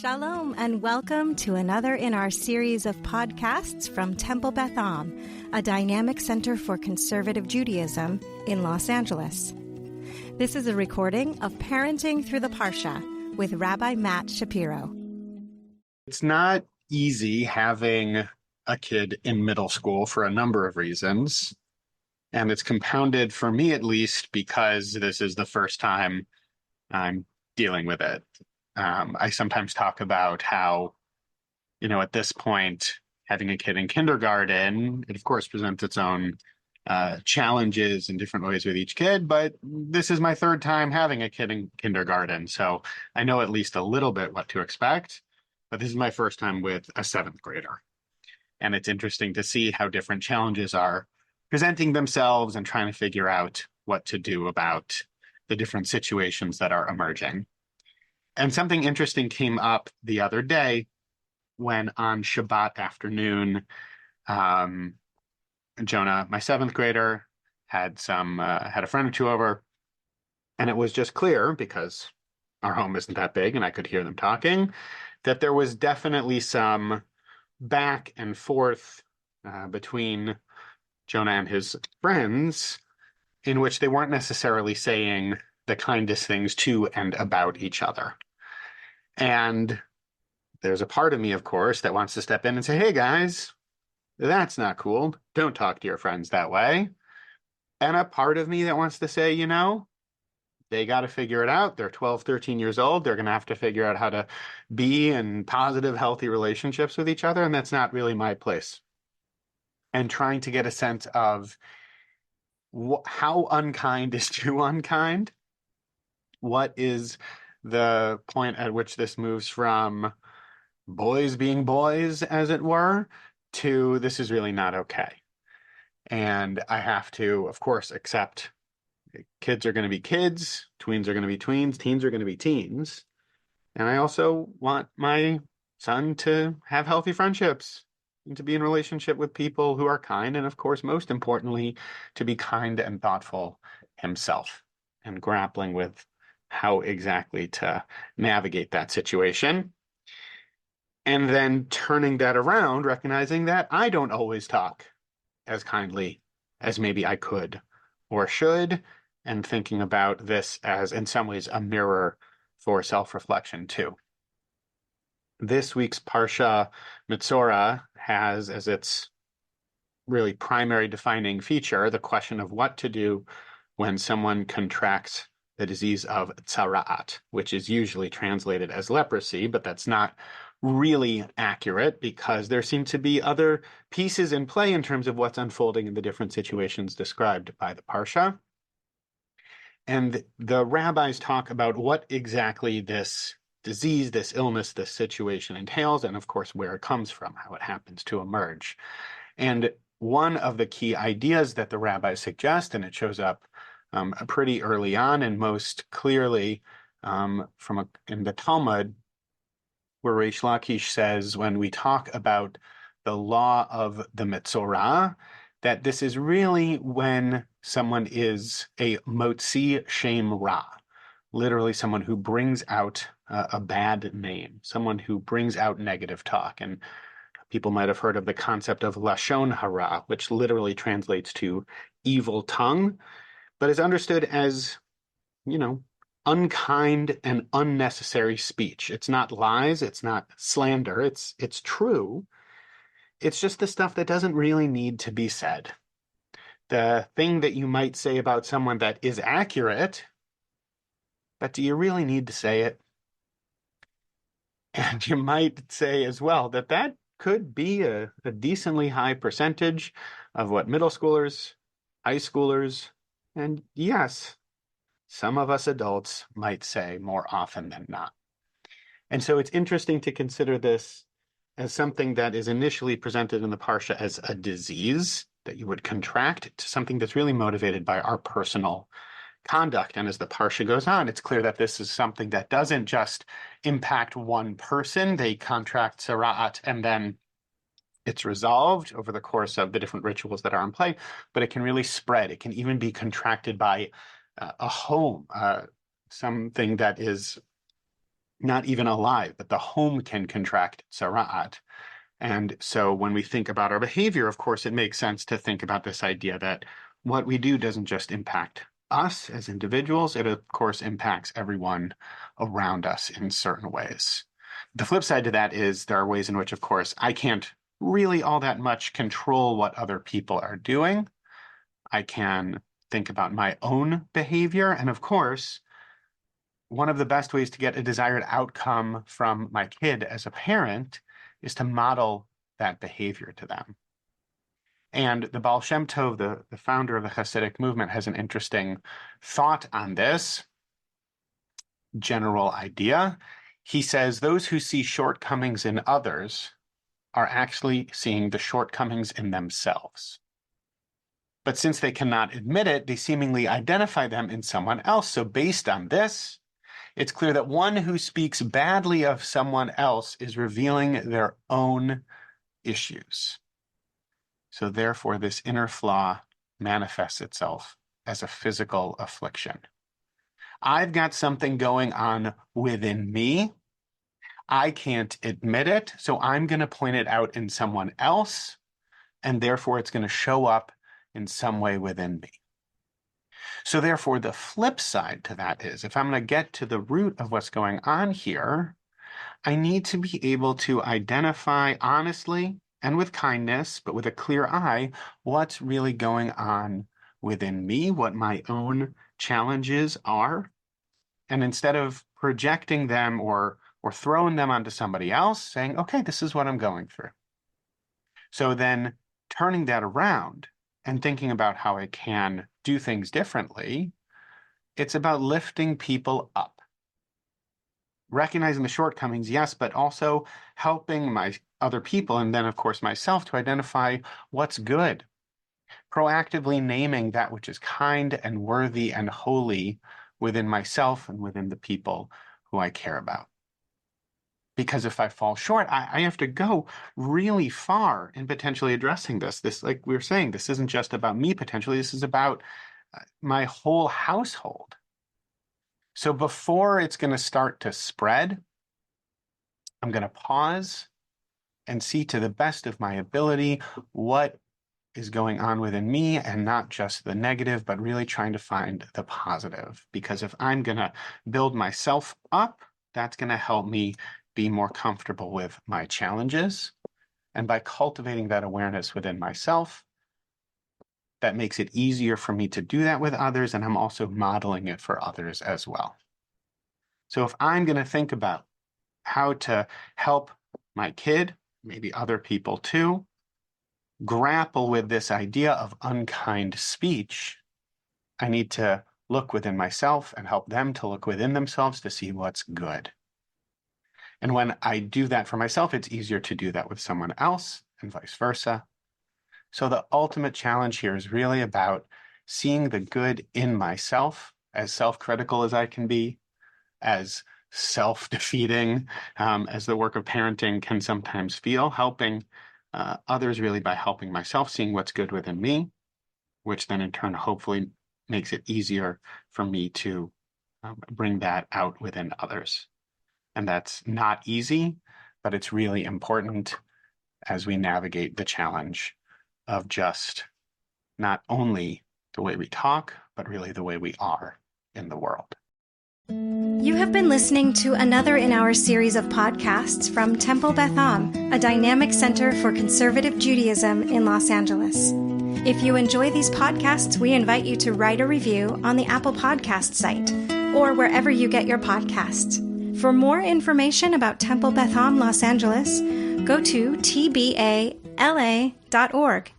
Shalom and welcome to another in our series of podcasts from Temple Beth Am, a dynamic center for conservative Judaism in Los Angeles. This is a recording of Parenting Through the Parsha with Rabbi Matt Shapiro. It's not easy having a kid in middle school for a number of reasons. And it's compounded, for me at least, because this is the first time I'm dealing with it. I sometimes talk about how, at this point, having a kid in kindergarten, it of course presents its own challenges in different ways with each kid, but this is my third time having a kid in kindergarten, so I know at least a little bit what to expect, but this is my first time with a seventh grader. And it's interesting to see how different challenges are presenting themselves and trying to figure out what to do about the different situations that are emerging. And something interesting came up the other day when on Shabbat afternoon, Jonah, my seventh grader, had a friend or two over, and it was just clear, because our home isn't that big and I could hear them talking, that there was definitely some back and forth between Jonah and his friends in which they weren't necessarily saying the kindest things to and about each other. And there's a part of me, of course, that wants to step in and say, hey, guys, that's not cool. Don't talk to your friends that way. And a part of me that wants to say, they got to figure it out. They're 12, 13 years old. They're going to have to figure out how to be in positive, healthy relationships with each other. And that's not really my place. And trying to get a sense of how unkind is too unkind. What is the point at which this moves from boys being boys, as it were, to this is really not okay. And I have to, of course, accept kids are going to be kids, tweens are going to be tweens, teens are going to be teens. And I also want my son to have healthy friendships and to be in relationship with people who are kind. And of course, most importantly, to be kind and thoughtful himself and grappling with how exactly to navigate that situation. And then turning that around, recognizing that I don't always talk as kindly as maybe I could or should, and thinking about this as, in some ways, a mirror for self-reflection too. This week's Parsha, Metzora, has as its really primary defining feature the question of what to do when someone contracts the disease of tzara'at, which is usually translated as leprosy, but that's not really accurate because there seem to be other pieces in play in terms of what's unfolding in the different situations described by the Parsha. And the rabbis talk about what exactly this disease, this illness, this situation entails, and of course where it comes from, how it happens to emerge. And one of the key ideas that the rabbis suggest, and it shows up pretty early on and most clearly in the Talmud, where Reish Lakish says when we talk about the law of the Metzora, that this is really when someone is a motzi shem ra, literally someone who brings out a bad name, someone who brings out negative talk. And people might have heard of the concept of lashon hara, which literally translates to evil tongue, but is understood as, unkind and unnecessary speech. It's not lies, it's not slander, it's true. It's just the stuff that doesn't really need to be said. The thing that you might say about someone that is accurate, but do you really need to say it? And you might say as well that could be a decently high percentage of what middle schoolers, high schoolers, and yes, some of us adults might say more often than not. And so it's interesting to consider this as something that is initially presented in the Parsha as a disease that you would contract, to something that's really motivated by our personal conduct. And as the Parsha goes on, it's clear that this is something that doesn't just impact one person. They contract tzara'at and then it's resolved over the course of the different rituals that are in play, but it can really spread. It can even be contracted by a home, something that is not even alive, but the home can contract tzara'at. And so when we think about our behavior, of course, it makes sense to think about this idea that what we do doesn't just impact us as individuals, it of course impacts everyone around us in certain ways. The flip side to that is there are ways in which, of course, I can't really all that much control what other people are doing. I can think about my own behavior. And of course, one of the best ways to get a desired outcome from my kid as a parent is to model that behavior to them. And the Baal Shem Tov, the founder of the Hasidic movement, has an interesting thought on this general idea. He says those who see shortcomings in others are actually seeing the shortcomings in themselves. But since they cannot admit it, they seemingly identify them in someone else. So based on this, it's clear that one who speaks badly of someone else is revealing their own issues. So therefore, this inner flaw manifests itself as a physical affliction. I've got something going on within me. I can't admit it, so I'm going to point it out in someone else, and therefore it's going to show up in some way within me. So therefore, the flip side to that is, if I'm going to get to the root of what's going on here, I need to be able to identify honestly and with kindness, but with a clear eye, what's really going on within me, what my own challenges are. And instead of projecting them or throwing them onto somebody else, saying, okay, this is what I'm going through. So then turning that around and thinking about how I can do things differently, it's about lifting people up. Recognizing the shortcomings, yes, but also helping my other people, and then of course myself, to identify what's good. Proactively naming that which is kind and worthy and holy within myself and within the people who I care about. Because if I fall short, I have to go really far in potentially addressing this. This, like we were saying, this isn't just about me potentially, this is about my whole household. So before it's going to start to spread, I'm going to pause and see to the best of my ability what is going on within me, and not just the negative, but really trying to find the positive. Because if I'm going to build myself up, that's going to help me be more comfortable with my challenges. And by cultivating that awareness within myself, that makes it easier for me to do that with others, and I'm also modeling it for others as well. So if I'm going to think about how to help my kid, maybe other people too, grapple with this idea of unkind speech, I need to look within myself and help them to look within themselves to see what's good. And when I do that for myself, it's easier to do that with someone else and vice versa. So the ultimate challenge here is really about seeing the good in myself, as self-critical as I can be, as self-defeating as the work of parenting can sometimes feel, helping others really by helping myself, seeing what's good within me, which then in turn hopefully makes it easier for me to bring that out within others. And that's not easy, but it's really important as we navigate the challenge of just not only the way we talk, but really the way we are in the world. You have been listening to another in our series of podcasts from Temple Beth Am, a dynamic center for conservative Judaism in Los Angeles. If you enjoy these podcasts, we invite you to write a review on the Apple Podcast site or wherever you get your podcasts. For more information about Temple Beth Am Los Angeles, go to tbala.org.